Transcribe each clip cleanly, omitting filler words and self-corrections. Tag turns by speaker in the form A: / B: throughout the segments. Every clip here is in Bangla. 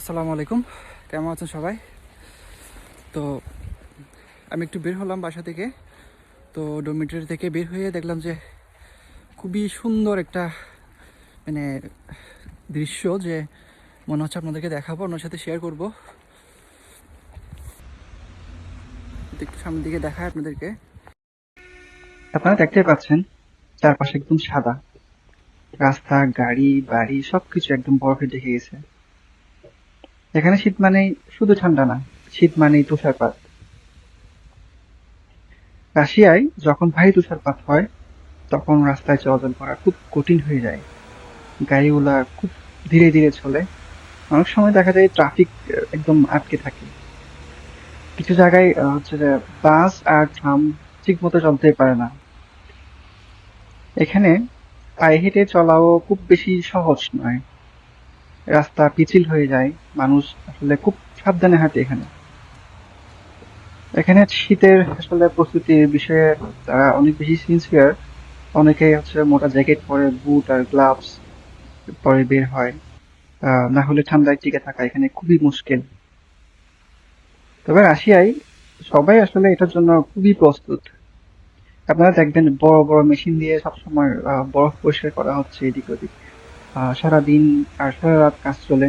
A: আসসালামু আলাইকুম, কেমন আছেন সবাই? তো আমি একটু বের হলাম বাসা থেকে। তো ডরমিটরি থেকে বের হয়ে দেখলাম যে খুবই সুন্দর একটা মানে দৃশ্য, যে মনে হচ্ছে আপনাদেরকে দেখাবো, আপনার সাথে শেয়ার করব। একটু সামনের দিকে দেখায় আপনাদেরকে।
B: আপনারা দেখতে পাচ্ছেন চারপাশে একদম সাদা। রাস্তা, গাড়ি, বাড়ি সবকিছু একদম বরফে ঢেকে গেছে। এখানে শীত মানেই শুধু ঠান্ডা না, শীত মানেই তুষারপাত। রাশিয়ায় যখন ভারী তুষারপাত হয় তখন রাস্তায় চলাচল করা খুব কঠিন হয়ে যায়। গাড়িগুলা খুব ধীরে ধীরে চলে। অনেক সময় দেখা যায় ট্রাফিক একদম আটকে থাকে। কিছু জায়গায় হচ্ছে যে বাস আর ট্রাম ঠিক মতো চলতে পারে না। এখানে পায়ে হেঁটে চলাও খুব বেশি সহজ নয়। রাস্তা পিচ্ছিল হয়ে যায়। মানুষ আসলে খুব সাবধানে হাঁটে এখানে। এখানে শীতের আসলে প্রস্তুতির বিষয়ে তারা অনেক বেশি সিনসিয়ার। অনেকেই হচ্ছে মোটা জ্যাকেট পরে, বুট আর গ্লাভস পরে বের হয়। না হলে ঠান্ডায় টিকে থাকা এখানে খুবই মুশকিল। তবে রাশিয়ায় সবাই আসলে এটার জন্য খুবই প্রস্তুত। আপনারা দেখবেন বড় বড় মেশিন দিয়ে সবসময় বরফ পরিষ্কার করা হচ্ছে এদিক ওদিক। সারাদিন আর সারা রাত কাজ চলে।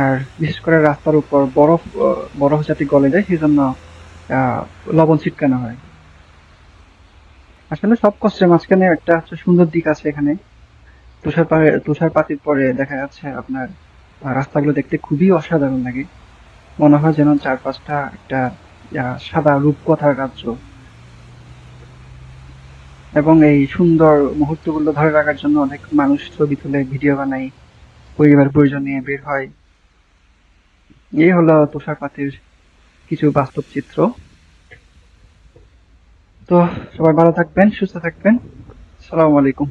B: আর বিশেষ করে রাস্তার উপর বরফ যাতে গলে যায় সেজন্য আহ লবণ ছিটকানো হয়। আসলে সব কষ্টের মাঝখানে একটা হচ্ছে সুন্দর দিক আছে এখানে। তুষারপাতের পরে দেখা যাচ্ছে আপনার রাস্তাগুলো দেখতে খুবই অসাধারণ লাগে। মনে হয় যেন চারপাশটা একটা সাদা রূপকথার রাজ্য। এবং এই সুন্দর মুহূর্তগুলো ধরে রাখার জন্য অনেক মানুষ ছবি তুলে ভিডিও বানায়, পরিবার পরিজন নিয়ে বের হয়। এই হলো তুষারপাতের কিছু বাস্তব চিত্র। তো সবাই ভালো থাকবেন, সুস্থ থাকবেন। আসসালামু আলাইকুম।